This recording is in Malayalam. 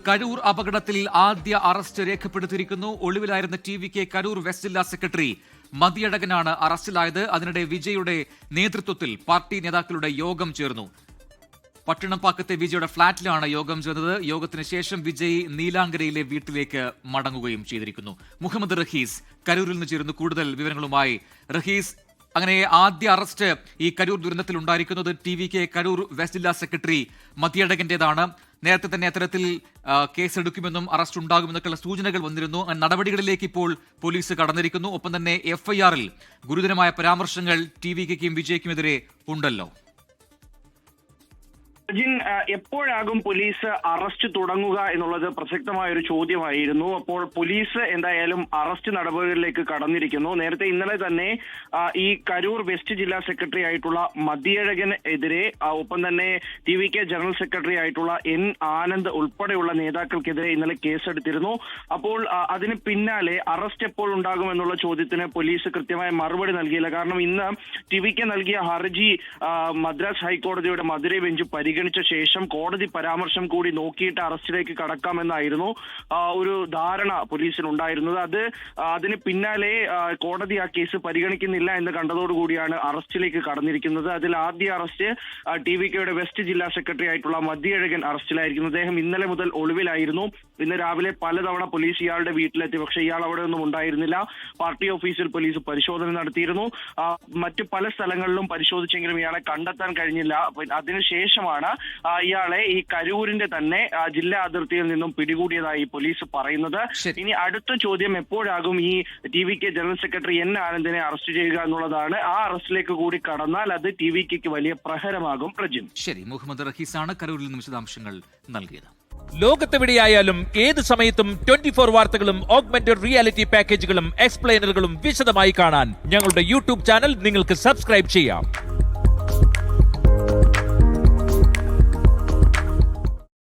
കരൂർ അപകടത്തിൽ ആദ്യ അറസ്റ്റ് രേഖപ്പെടുത്തിയിരിക്കുന്നു. ഒളിവിലായിരുന്ന ടി.വി.കെ കരൂർ വെസ്റ്റ് ജില്ലാ സെക്രട്ടറി മതിയഴകനാണ് അറസ്റ്റിലായത്. അതിനിടെ വിജയുടെ നേതൃത്വത്തിൽ പാർട്ടി നേതാക്കളുടെ യോഗം ചേർന്നു. പട്ടണപ്പാക്കത്തെ വിജയുടെ ഫ്ളാറ്റിലാണ് യോഗം ചേർന്നത്. യോഗത്തിന് ശേഷം വിജയ് നീലാങ്കരയിലെ വീട്ടിലേക്ക് മടങ്ങുകയും ചെയ്തിരിക്കുന്നു. മുഹമ്മദ് റഹീസ് കരൂരിൽ നിന്ന് ചേരുന്നു കൂടുതൽ വിവരങ്ങളുമായി. റഹീസ്, അങ്ങനെ ആദ്യ അറസ്റ്റ് ഈ കരൂർ ദുരന്തത്തിൽ ഉണ്ടായിരിക്കുന്നത് ടി.വി.കെ കരൂർ വെസ്റ്റ് ജില്ലാ സെക്രട്ടറി മതിയഴകന്റേതാണ്. നേരത്തെ തന്നെ അത്തരത്തിൽ കേസെടുക്കുമെന്നും അറസ്റ്റ് ഉണ്ടാകുമെന്നൊക്കെയുള്ള സൂചനകൾ വന്നിരുന്നു. നടപടികളിലേക്ക് ഇപ്പോൾ പോലീസ് കടന്നിരിക്കുന്നു. ഒപ്പം തന്നെ എഫ്ഐആറിൽ ഗുരുതരമായ പരാമർശങ്ങൾ ടി.വി.കെക്കും വിജയ്ക്കുമെതിരെ ഉണ്ടല്ലോ. എപ്പോഴാകും പോലീസ് അറസ്റ്റ് തുടങ്ങുക എന്നുള്ളത് പ്രസക്തമായ ഒരു ചോദ്യമായിരുന്നു. അപ്പോൾ പോലീസ് എന്തായാലും അറസ്റ്റ് നടപടികളിലേക്ക് കടന്നിരിക്കുന്നു. നേരത്തെ ഇന്നലെ തന്നെ ഈ കരൂർ വെസ്റ്റ് ജില്ലാ സെക്രട്ടറി ആയിട്ടുള്ള മതിയഴകന് എതിരെ, ഒപ്പം തന്നെ ടി.വി.കെ ജനറൽ സെക്രട്ടറി ആയിട്ടുള്ള എൻ ആനന്ദ് ഉൾപ്പെടെയുള്ള നേതാക്കൾക്കെതിരെ ഇന്നലെ കേസെടുത്തിരുന്നു. അപ്പോൾ അതിന് പിന്നാലെ അറസ്റ്റ് എപ്പോൾ ഉണ്ടാകുമെന്നുള്ള ചോദ്യത്തിന് പോലീസ് കൃത്യമായ മറുപടി നൽകിയില്ല. കാരണം ഇന്ന് ടി.വി.കെ നൽകിയ ഹർജി മദ്രാസ് ഹൈക്കോടതിയുടെ മധുരൈ ബെഞ്ച് പരിഗണിച്ച ശേഷം കോടതി പരാമർശം കൂടി നോക്കിയിട്ട് അറസ്റ്റിലേക്ക് കടക്കാമെന്നായിരുന്നു ഒരു ധാരണ പോലീസിനുണ്ടായിരുന്നത്. അതിന് പിന്നാലെ കോടതി ആ കേസ് പരിഗണിക്കുന്നില്ല എന്ന് കണ്ടതോടുകൂടിയാണ് അറസ്റ്റിലേക്ക് കടന്നിരിക്കുന്നത്. അതിൽ ആദ്യ അറസ്റ്റ് ടി.വി.കെയുടെ വെസ്റ്റ് ജില്ലാ സെക്രട്ടറി ആയിട്ടുള്ള മതിയഴകൻ അറസ്റ്റിലായിരിക്കുന്നു. അദ്ദേഹം ഇന്നലെ മുതൽ ഒളിവിലായിരുന്നു. ഇന്ന് രാവിലെ പലതവണ പോലീസ് ഇയാളുടെ വീട്ടിലെത്തി. പക്ഷേ ഇയാൾ അവിടെ ഒന്നും ഉണ്ടായിരുന്നില്ല. പാർട്ടി ഓഫീസിൽ പോലീസ് പരിശോധന നടത്തിയിരുന്നു. മറ്റു പല സ്ഥലങ്ങളിലും പരിശോധിച്ചെങ്കിലും ഇയാളെ കണ്ടെത്താൻ കഴിഞ്ഞില്ല. അതിനുശേഷമാണ് ഇയാളെ ഈ കരൂരിന്റെ തന്നെ ജില്ലാ അതിർത്തിയിൽ നിന്നും പിടികൂടിയതായി പോലീസ് പറയുന്നത്. ഇനി അടുത്ത ചോദ്യം എപ്പോഴാകും ഈ ടി.വി.കെ ജനറൽ സെക്രട്ടറി എൻ ആനന്ദിനെ അറസ്റ്റ് ചെയ്യുക എന്നുള്ളതാണ്. ആ അറസ്റ്റിലേക്ക് കൂടി കടന്നാൽ അത് ടി.വി.കെക്ക് വലിയ പ്രഹരമാകും. പ്രജിൻ. ശരി, മുഹമ്മദ് റഹീസാണ് കരൂരിൽ നിന്ന് വിശദാംശങ്ങൾ നൽകിയത്. ലോകത്തെവിടെയായാലും ഏത് സമയത്തും 24 വാർത്തകളും ഓഗ്മെന്റഡ് റിയാലിറ്റി പാക്കേജുകളും എക്സ്പ്ലെയിനറുകളും വിശദമായി കാണാൻ ഞങ്ങളുടെ യൂട്യൂബ് ചാനൽ നിങ്ങൾക്ക് സബ്സ്ക്രൈബ് ചെയ്യാം.